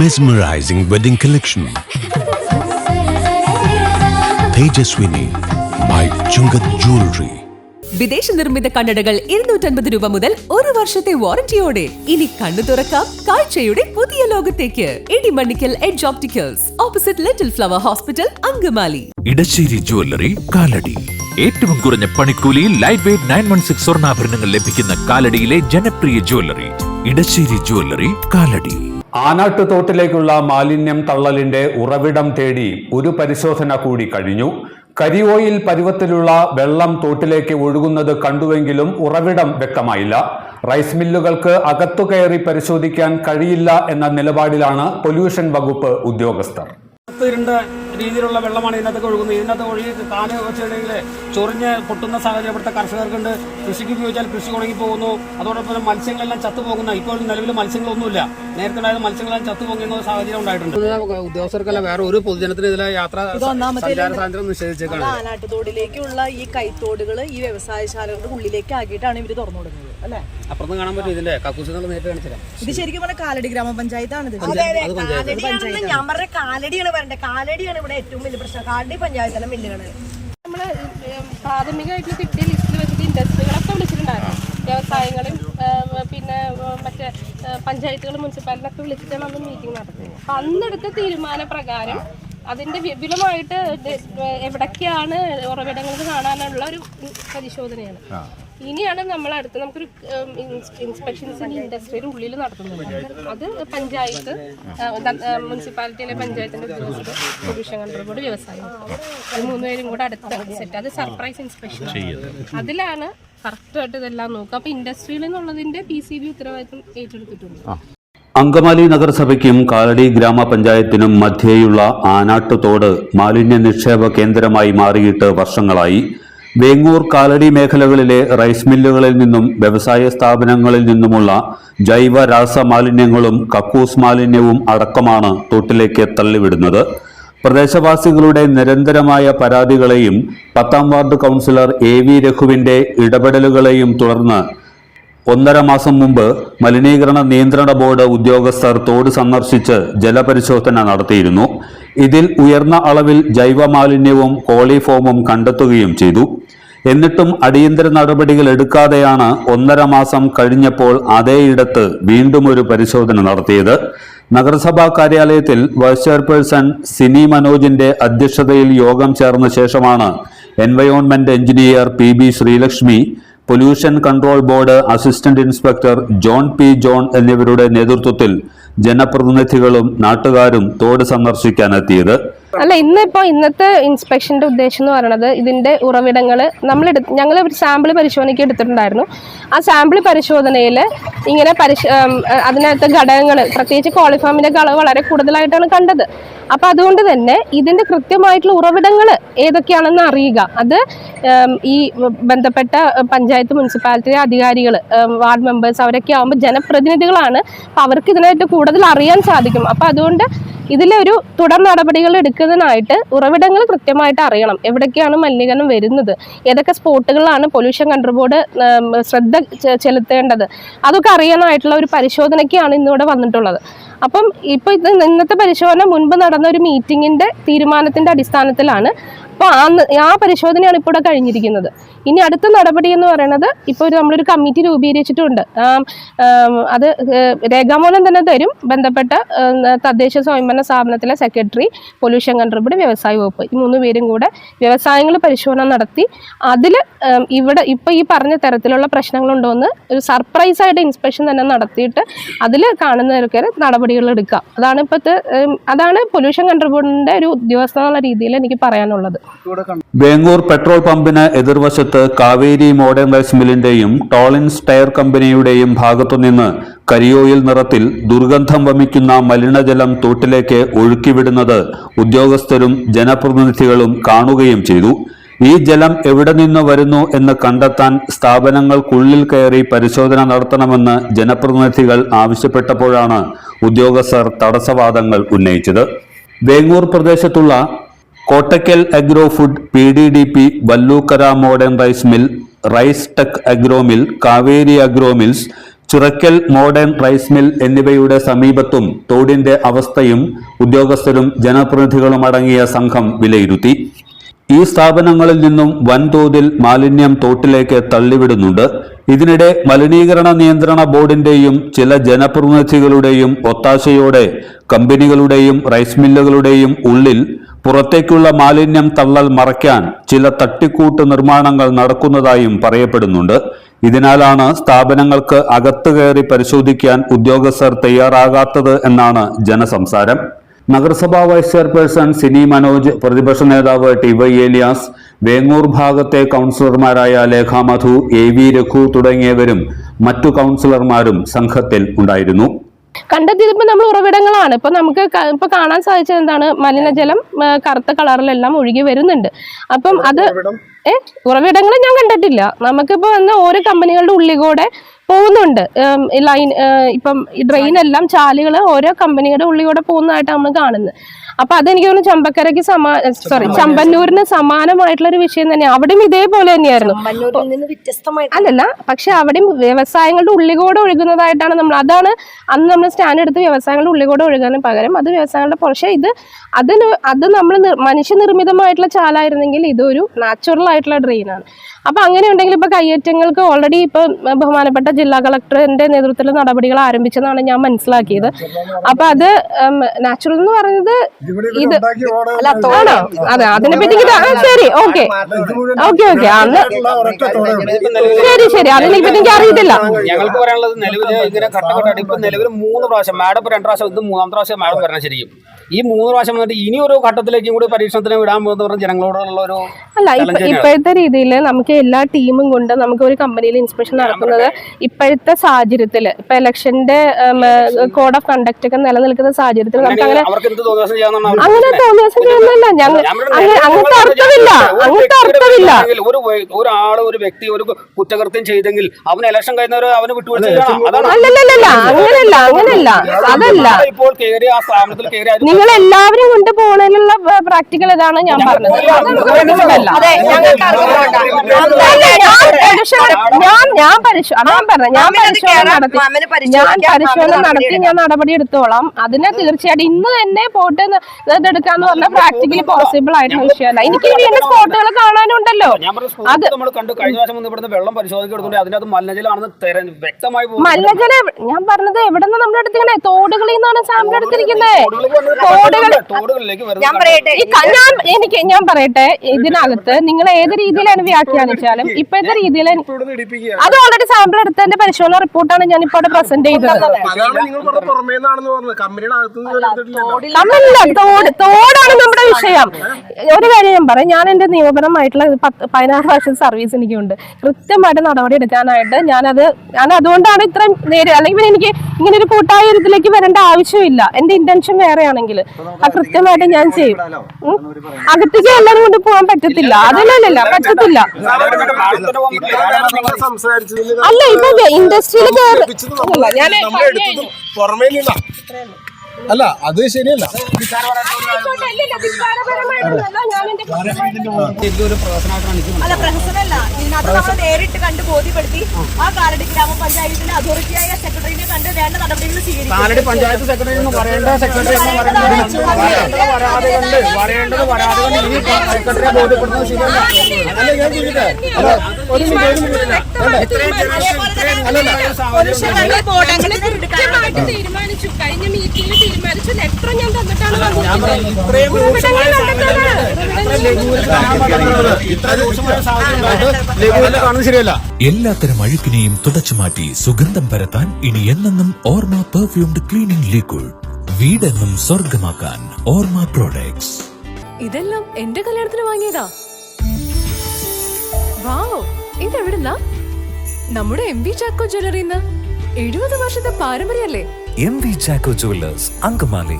Mesmerizing wedding collection. Tejaswini by Chungat Jewelry. വിദേശ നിർമ്മിത കണ്ണടകൾ 250 രൂപ മുതൽ 1 വർഷത്തെ വാറന്റിയോടെ. ഇനി കണ്ണു തുറക്കാം കാഴ്ചയുടെ പുതിയ ലോകത്തേക്ക്. Edimannickal edge opticals, opposite little flower hospital, Angamaly. Edassery jewellery, Kalady. ഏറ്റവും കുറഞ്ഞ പണിക്കൂലിയിൽ ലൈറ്റ് വെയ്റ്റ് 916 സ്വർണ്ണാഭരണങ്ങൾ ലഭിക്കുന്ന കാലടിയിലെ ജനപ്രിയ ജ്വല്ലറി ഇടശ്ശേരി ജ്വല്ലറി, കാലടി. ആനാട്ടുതോട്ടിലേക്കുള്ള മാലിന്യം തള്ളലിന്റെ ഉറവിടം തേടി ഒരു പരിശോധന കൂടി കഴിഞ്ഞു. കരിഓയിൽ പരുവത്തിലുള്ള വെള്ളം തോട്ടിലേക്ക് ഒഴുകുന്നത് കണ്ടുവെങ്കിലും ഉറവിടം വ്യക്തമായില്ല. റൈസ് മില്ലുകൾക്ക് അകത്തുകയറി പരിശോധിക്കാൻ കഴിയില്ല എന്ന നിലപാടിലാണ് പൊല്യൂഷൻ വകുപ്പ് ഉദ്യോഗസ്ഥർ. രീതിയിലുള്ള വെള്ളമാണ് ഇതിനകത്തൊക്കെ ഒഴുകുന്നത്. ഇതിനകത്ത് ഒഴുകി കാല് വെച്ചിട്ടുണ്ടെങ്കിൽ ചൊറിഞ്ഞ് പൊട്ടുന്ന സാഹചര്യം ഇവിടുത്തെ കർഷകർക്കുണ്ട്. കൃഷിക്ക് ഉപയോഗിച്ചാൽ കൃഷി ഉണങ്ങി പോകുന്നു. അതോടൊപ്പം മത്സ്യങ്ങളെല്ലാം ചത്തുപോകുന്ന, ഇപ്പോൾ നിലവിൽ മത്സ്യങ്ങളൊന്നുമില്ല. നേരത്തെ ഉണ്ടായത് മത്സ്യങ്ങളെല്ലാം ചത്തുപോകുന്ന സാഹചര്യം ഉണ്ടായിട്ടുണ്ട്. ഉദ്യോഗസ്ഥർക്കല്ല വേറെ ഒരു പൊതുജനത്തിന് ഇതിലെ സഞ്ചാര സ്വാതന്ത്ര്യം നിഷേധിച്ചേക്കാണ്. ആനാട്ടുതോടിലേക്കുള്ള ഈ കൈത്തോടുകൾ ഈ വ്യവസായശാലകളുടെ ഉള്ളിലേക്ക് ആക്കിയിട്ടാണ് ഇവർ തുറന്നു കൊടുക്കുന്നത് അല്ലേ? അപ്പുറത്ത് കാണാൻ പറ്റും ഇതിന്റെ കക്കൂസ് നേരിട്ട് കാണിച്ചില്ല. ഇത് ശരിക്കും പറഞ്ഞാൽ കാലടി ഗ്രാമപഞ്ചായത്താണ്. ഞാൻ പറഞ്ഞ കാലടിയാണ് പറയണ്ടേ. കാലടിയാണ് ഇവിടെ ഏറ്റവും വലിയ പ്രശ്നം. കാലടി പഞ്ചായത്തിലെ മില്ലുകള് നമ്മള് പ്രാഥമികമായിട്ട് കിട്ടിയ ലിസ്റ്റിൽ വെച്ചിട്ട് ഇൻഡസ്ട്രികളൊക്കെ വിളിച്ചിട്ടുണ്ടായിരുന്നു. വ്യവസായങ്ങളും പിന്നെ മറ്റേ പഞ്ചായത്തുകളും മുനിസിപ്പാലിറ്റിയൊക്കെ വിളിച്ചിട്ടാണ് അന്ന് മീറ്റിംഗ് നടത്തുന്നത്. അപ്പം അന്നെടുത്ത തീരുമാന പ്രകാരം അതിന്റെ വിപുലമായിട്ട് എവിടൊക്കെയാണ് ഉറവിടങ്ങൾ കാണാനുള്ള ഒരു പരിശോധനയാണ്. ഇനിയാണ് നമ്മളടുത്ത് നമുക്കൊരു ഇൻസ്പെക്ഷൻസിന് ഇൻഡസ്ട്രിയുടെ ഉള്ളിൽ നടത്തുന്നത്. അത് പഞ്ചായത്ത്, മുനിസിപ്പാലിറ്റിയിലെ പഞ്ചായത്തിന്റെ ഉദ്യോഗസ്ഥർ, പൊല്യൂഷൻ കൺട്രോൾ ബോർഡ്, വ്യവസായം, അത് 3 പേരും കൂടെ അടുത്ത സെറ്റ്. അത് സർപ്രൈസ് ഇൻസ്പെക്ഷൻ. അതിലാണ് കറക്റ്റായിട്ട് ഇതെല്ലാം നോക്കുക. അപ്പൊ ഇൻഡസ്ട്രിയിൽ നിന്നുള്ളതിന്റെ PCB ഉത്തരവാദിത്വം ഏറ്റെടുത്തിട്ടുണ്ട്. അങ്കമാലി നഗരസഭയ്ക്കും കാലടി ഗ്രാമപഞ്ചായത്തിനും മധ്യേയുള്ള ആനാട്ടുതോട് മാലിന്യ നിക്ഷേപ കേന്ദ്രമായി മാറിയിട്ട് വർഷങ്ങളായി. വേങ്ങൂർ, കാലടി മേഖലകളിലെ റൈസ് മില്ലുകളിൽ നിന്നും വ്യവസായ സ്ഥാപനങ്ങളിൽ നിന്നുമുള്ള ജൈവ രാസ മാലിന്യങ്ങളും കക്കൂസ് മാലിന്യവും അടക്കമാണ് തോട്ടിലേക്ക് തള്ളിവിടുന്നത്. പ്രദേശവാസികളുടെ നിരന്തരമായ പരാതികളെയും 10ാം വാർഡ് കൗൺസിലർ AV രഘുവിന്റെ ഇടപെടലുകളെയും തുടർന്ന് 1.5 മാസം മുമ്പ് മലിനീകരണ നിയന്ത്രണ ബോർഡ് ഉദ്യോഗസ്ഥർ തോട് സന്ദർശിച്ച് ജലപരിശോധന നടത്തിയിരുന്നു. ഇതിൽ ഉയർന്ന അളവിൽ ജൈവമാലിന്യവും കോളിഫോമും കണ്ടെത്തുകയും ചെയ്തു. എന്നിട്ടും അടിയന്തര നടപടികൾ എടുക്കാതെയാണ് 1.5 മാസം കഴിഞ്ഞപ്പോൾ അതേയിടത്ത് വീണ്ടും ഒരു പരിശോധന നടത്തിയത്. നഗരസഭാ കാര്യാലയത്തിൽ വൈസ് ചെയർപേഴ്സൺ സിനി മനോജിന്റെ അധ്യക്ഷതയിൽ യോഗം ചേർന്ന ശേഷമാണ് environment engineer PB Sreelakshmi, pollution control board assistant inspector John P. John എന്നിവരുടെ നേതൃത്വത്തിൽ ജനപ്രതിനിധികളും നാട്ടുകാരും തോട് സന്ദർശിക്കാനെത്തിയത്. അല്ല, ഇന്നത്തെ ഇൻസ്പെക്ഷന്റെ ഉദ്ദേശം എന്ന് പറയുന്നത് ഇതിന്റെ ഉറവിടങ്ങൾ ഞങ്ങൾ ഒരു സാമ്പിൾ പരിശോധനയ്ക്ക് എടുത്തിട്ടുണ്ടായിരുന്നു. ആ സാമ്പിൾ പരിശോധനയിൽ ഇങ്ങനെ അതിനകത്ത് ഘടകങ്ങൾ, പ്രത്യേകിച്ച് കോളിഫോമിന്റെ അളവ് വളരെ കൂടുതലായിട്ടാണ് കണ്ടത്. അപ്പൊ അതുകൊണ്ട് തന്നെ ഇതിന്റെ കൃത്യമായിട്ടുള്ള ഉറവിടങ്ങൾ ഏതൊക്കെയാണെന്ന് അറിയുക. അത് ഈ ബന്ധപ്പെട്ട പഞ്ചായത്ത്, മുനിസിപ്പാലിറ്റി അധികാരികൾ, വാർഡ് മെമ്പേഴ്സ് അവരൊക്കെ ആകുമ്പോൾ ജനപ്രതിനിധികളാണ്. അപ്പൊ അവർക്ക് ഇതിനായിട്ട് കൂടുതൽ അറിയാൻ സാധിക്കും. അപ്പൊ അതുകൊണ്ട് ഇതിലൊരു തുടർ നടപടികൾ എടുക്കുന്നതിനായിട്ട് ഉറവിടങ്ങൾ കൃത്യമായിട്ട് അറിയണം. എവിടേക്കാണ് മലിനീകരണം വരുന്നത്, ഏതൊക്കെ സ്പോട്ടുകളിലാണ് പൊല്യൂഷൻ കൺട്രോൾ ബോർഡ് ശ്രദ്ധ ചെലുത്തേണ്ടത്, അതൊക്കെ അറിയാനായിട്ടുള്ള ഒരു പരിശോധനയ്ക്കാണ് ഇന്നിവിടെ വന്നിട്ടുള്ളത്. അപ്പം ഇപ്പോൾ ഇന്നത്തെ പരിശോധന മുൻപ് നടന്ന ഒരു മീറ്റിങ്ങിന്റെ തീരുമാനത്തിന്റെ അടിസ്ഥാനത്തിലാണ്. അപ്പോൾ ആ പരിശോധനയാണ് ഇപ്പോൾ ഇവിടെ കഴിഞ്ഞിരിക്കുന്നത്. ഇനി അടുത്ത നടപടി എന്ന് പറയുന്നത്, ഇപ്പോൾ നമ്മളൊരു കമ്മിറ്റി രൂപീകരിച്ചിട്ടുണ്ട്. അത് രേഖാമൂലം തന്നെ തരും ബന്ധപ്പെട്ട തദ്ദേശ സ്വയംഭരണ സ്ഥാപനത്തിലെ സെക്രട്ടറി, പൊല്യൂഷൻ കൺട്രോൾ ബോർഡ്, വ്യവസായ വകുപ്പ്, ഈ 3 പേരും കൂടെ വ്യവസായങ്ങൾ പരിശോധന നടത്തി അതിൽ ഇവിടെ ഇപ്പോൾ ഈ പറഞ്ഞ തരത്തിലുള്ള പ്രശ്നങ്ങളുണ്ടോയെന്ന് ഒരു സർപ്രൈസ് ആയിട്ട് ഇൻസ്പെക്ഷൻ തന്നെ നടത്തിയിട്ട് അതിൽ കാണുന്നവർക്ക് നടപടികൾ എടുക്കാം. അതാണ് പൊല്യൂഷൻ കൺട്രോൾ ബോർഡിന്റെ ഒരു ഉദ്യോഗസ്ഥ എന്നുള്ള രീതിയിൽ എനിക്ക് പറയാനുള്ളത്. വേങ്ങൂർ പെട്രോൾ പമ്പിന് എതിർവശത്ത് കാവേരി മോഡേൺ റൈസ് മില്ലിന്റെയും ടോളിൻസ് ടയർ കമ്പനിയുടെയും ഭാഗത്തുനിന്ന് കരിയോയിൽ നിറത്തിൽ ദുർഗന്ധം വമിക്കുന്ന മലിനജലം തോട്ടിലേക്ക് ഒഴുക്കിവിടുന്നത് ഉദ്യോഗസ്ഥരും ജനപ്രതിനിധികളും കാണുകയും ചെയ്തു. ഈ ജലം എവിടെ നിന്ന് വരുന്നു എന്ന് കണ്ടെത്താൻ സ്ഥാപനങ്ങൾക്കുള്ളിൽ കയറി പരിശോധന നടത്തണമെന്ന് ജനപ്രതിനിധികൾ ആവശ്യപ്പെട്ടപ്പോഴാണ് ഉദ്യോഗസ്ഥർ തടസ്സവാദങ്ങൾ ഉന്നയിച്ചത്. വേങ്ങൂർ പ്രദേശത്തുള്ള Kottakkal agro food, PDDP, Vallookkara modern rice mill, rice tech agro mill, Kaveri agro mills, Chirakkal modern rice mill എന്നിവയുടെ സമീപത്തും തോടിന്റെ അവസ്ഥയും ഉദ്യോഗസ്ഥരും ജനപ്രതിനിധികളും അടങ്ങിയ സംഘം വിലയിരുത്തി. ഈ സ്ഥാപനങ്ങളിൽ നിന്നും വൻതോതിൽ മാലിന്യം തോട്ടിലേക്ക് തള്ളിവിടുന്നുണ്ട്. ഇതിനിടെ മലിനീകരണ നിയന്ത്രണ ബോർഡിന്റെയും ചില ജനപ്രതിനിധികളുടെയും ഒത്താശയോടെ കമ്പനികളുടെയും റൈസ് മില്ലുകളുടെയും ഉള്ളിൽ പുറത്തേക്കുള്ള മാലിന്യം തള്ളൽ മറയ്ക്കാൻ ചില തട്ടിക്കൂട്ട് നിർമ്മാണങ്ങൾ നടക്കുന്നതായും പറയപ്പെടുന്നുണ്ട്. ഇതിനാലാണ് സ്ഥാപനങ്ങൾക്ക് അകത്ത് കയറി പരിശോധിക്കാൻ ഉദ്യോഗസ്ഥർ തയ്യാറാകാത്തത് എന്നാണ് ജനസംസാരം. നഗരസഭാ വൈസ് ചെയർപേഴ്സൺ സിനി മനോജ്, പ്രതിപക്ഷ നേതാവ് TY ഏലിയാസ്, വേങ്ങൂർ ഭാഗത്തെ കൗൺസിലർമാരായ ലേഖ മധു, AV രഘു തുടങ്ങിയവരും മറ്റു കൗൺസിലർമാരും സംഘത്തിൽ ഉണ്ടായിരുന്നു. കണ്ടെത്തിയതിപ്പോ നമ്മൾ ഉറവിടങ്ങളാണ്. ഇപ്പൊ നമുക്ക് ഇപ്പൊ കാണാൻ സാധിച്ചത് എന്താണ്, മലിനജലം കറുത്ത കളറിലെല്ലാം ഒഴുകി വരുന്നുണ്ട്. അപ്പം അത് ഉറവിടങ്ങൾ ഞാൻ കണ്ടിട്ടില്ല. നമുക്കിപ്പോ വന്ന് ഓരോ കമ്പനികളുടെ ഉള്ളിൽ കൂടെ പോകുന്നുണ്ട്. ലൈൻ ഇപ്പം ഡ്രെയിൻ എല്ലാം ചാലുകൾ ഓരോ കമ്പനികളുടെ ഉള്ളിൽ കൂടെ പോകുന്നതായിട്ട് നമ്മൾ കാണുന്നത്. അപ്പൊ അതെനിക്ക് തോന്നുന്നു ചമ്പന്നൂരിന് സമാനമായിട്ടുള്ള ഒരു വിഷയം തന്നെയാണ്. അവിടെയും ഇതേപോലെ തന്നെയായിരുന്നു. അല്ലല്ല, പക്ഷെ അവിടെയും വ്യവസായങ്ങളുടെ ഉള്ളികൂടെ ഒഴുകുന്നതായിട്ടാണ് അതാണ് അന്ന് നമ്മൾ സ്റ്റാൻഡ് എടുത്ത് വ്യവസായങ്ങളുടെ ഉള്ളികൂടെ ഒഴുകാന് പകരം അത് വ്യവസായങ്ങളുടെ പക്ഷേ അത് നമ്മൾ മനുഷ്യനിർമ്മിതമായിട്ടുള്ള ചാലായിരുന്നെങ്കിൽ ഇതൊരു നാച്ചുറൽ ആയിട്ടുള്ള ഡ്രെയിനാണ്. അപ്പൊ അങ്ങനെ ഉണ്ടെങ്കിൽ ഇപ്പൊ കയ്യേറ്റങ്ങൾക്ക് ഓൾറെഡി ഇപ്പൊ ബഹുമാനപ്പെട്ട ജില്ലാ കളക്ടറിന്റെ നേതൃത്വത്തിൽ നടപടികൾ ആരംഭിച്ചെന്നാണ് ഞാൻ മനസ്സിലാക്കിയത്. അപ്പൊ അത് നാച്ചുറൽ എന്ന് പറയുന്നത് ഇത് ആണോ? അതെ, അതിനെ പറ്റി ശരി, ഓക്കെ അന്ന് ശരി അതിനെ പറ്റി എനിക്ക് അറിയത്തില്ല. ഞങ്ങൾക്ക് പറയാനുള്ളത് നിലവിൽ ഇങ്ങനെ ഘട്ടഘട്ടമായിട്ട് ഇപ്പൊ നിലവിൽ 3 പ്രാവശ്യം മാഡം ഇപ്പൊ 2 പ്രാവശ്യം, ഇത് 3ാമത്തെ പ്രാവശ്യം മാഡം പറഞ്ഞാൽ ശരിക്കും ഈ 3 പ്രാവശ്യം വന്നിട്ട് ഇനി ഒരു ഘട്ടത്തിലേക്കും കൂടി പരീക്ഷണത്തിന് വിടാൻ പോകുന്ന പറഞ്ഞ ജനങ്ങളോടുള്ള ഒരു ഇപ്പോഴത്തെ രീതിയിൽ നമുക്ക് എല്ലാ ടീമും കൊണ്ട് നമുക്ക് ഒരു കമ്പനിയിൽ ഇൻസ്പെക്ഷൻ നടത്തുന്നത് ഇപ്പോഴത്തെ സാഹചര്യത്തിൽ ഇപ്പൊ ഇലക്ഷന്റെ കോഡ് ഓഫ് കണ്ടക്ട് ഒക്കെ നിലനിൽക്കുന്ന സാഹചര്യത്തിൽ നമുക്ക് അങ്ങനെ തോന്നിയാസം ചെയ്യുന്നില്ല. അങ്ങനത്തെ അർത്ഥമില്ല. ഒരാള് ഒരു വ്യക്തി ഒരു കുറ്റകൃത്യം ചെയ്തെങ്കിൽ അവന് ഇലക്ഷൻ കഴിയുന്നവർ അവന് വിട്ടുവീഴ്ച അല്ലല്ല അങ്ങനല്ല അതല്ല. ഇപ്പോൾ കയറി ആ സ്ഥാപനത്തിൽ കയറി നിങ്ങൾ എല്ലാവരും കൊണ്ട് പോണതിലുള്ള പ്രാക്ടിക്കൽ ഇതാണ് ഞാൻ പറഞ്ഞത്. ഞാൻ പരിശോധന നടത്തി ഞാൻ നടപടി എടുത്തോളാം. അതിനെ തീർച്ചയായിട്ടും ഇന്ന് തന്നെ പോട്ട് ഇതെടുക്കാന്ന് പറഞ്ഞാൽ പ്രാക്ടിക്കലി പോസിബിൾ ആയിട്ടുള്ള വിഷയമല്ല. എനിക്ക് ഇനി എന്റെ സ്പോട്ടുകൾ കാണാനുണ്ടല്ലോ. അത് മലിനജലം ഞാൻ പറഞ്ഞത് എവിടെ നിന്ന് നമ്മൾ എടുത്തിരിക്കണേ? തോടുകളിൽ നിന്നാണ് സാമ്പിൾ എടുത്തിരിക്കുന്നത്. ഞാൻ പറയട്ടെ, ഇതിനകത്ത് നിങ്ങൾ ഏത് രീതിയിലാണ് വ്യാഖ്യാനിച്ചാലും ഇപ്പോഴത്തെ രീതിയിൽ അത് ഓൾറെഡി സാമ്പിൾ എടുത്തതിന്റെ പരിശോധന റിപ്പോർട്ടാണ് ഞാൻ ഇപ്പോൾ പ്രസന്റ് ചെയ്തത്. തോടാണ് നമ്മുടെ വിഷയം. ഒരു കാര്യം ഞാൻ പറയാം, ഞാൻ എന്റെ നിയമപരമായിട്ടുള്ള 16 വർഷം സർവീസ് എനിക്കുണ്ട്. കൃത്യമായിട്ട് നടപടി എടുക്കാനായിട്ട് ഞാൻ അതുകൊണ്ടാണ് ഇത്രയും നേരെ, അല്ലെങ്കിൽ എനിക്ക് ഇങ്ങനെ ഒരു കൂട്ടായത്തിലേക്ക് വരേണ്ട ആവശ്യമില്ല. എന്റെ ഇന്റൻഷൻ വേറെ ആണെങ്കിൽ അത് കൃത്യമായിട്ട് ഞാൻ ചെയ്യും. അകത്തേക്ക് എല്ലാവരും കൊണ്ട് പോകാൻ പറ്റത്തില്ല. അതിലല്ല പറ്റത്തില്ല. അല്ല ഇപ്പൊ ഇൻഡസ്ട്രിയിൽ ഞാൻ അല്ല അത് ശരിയല്ല. അല്ല പ്രഹസനല്ല, ഇതിനകത്ത് നമ്മൾ നേരിട്ട് കണ്ട് ബോധ്യപ്പെടുത്തി ആ കാലടി ഗ്രാമപഞ്ചായത്തിന്റെ അതോറിറ്റിയായ സെക്രട്ടറിനെ കണ്ട് വേണ്ട നടപടികൾ സ്വീകരിക്കും. കാലടി പഞ്ചായത്ത് സെക്രട്ടറി എന്ന് പറയേണ്ട സെക്രട്ടറി സെക്രട്ടറിയെ ബോധ്യപ്പെടുന്നത് ശരിയല്ല. തീരുമാനിച്ചു കഴിഞ്ഞ മീറ്റിംഗിൽ തീരുമാനിച്ചു. ലെറ്റർ ഞാൻ തന്നിട്ടാണ് എല്ലാത്തരം അഴുക്കിനെയും തുടച്ചു മാറ്റി സുഗന്ധം പരത്താൻ ഇനി എന്നെന്നും ഓർമ്മ പെർഫ്യൂംഡ് ക്ലീനിംഗ് ലിക്വിഡ്. വീടെന്നും സ്വർഗമാക്കാൻ ഓർമ്മ പ്രോഡക്ട്സ്. ഇതെല്ലാം എന്റെ കല്യാണത്തിന് വാങ്ങിയതാ. വാവ്, ഇതെവിടുന്നാ? നമ്മുടെ MV ചാക്കോ ജ്വല്ലറിന്ന്. 70 വർഷത്തെ പാരമ്പര്യല്ലേ? MV Chacko jewellers, Angamaly.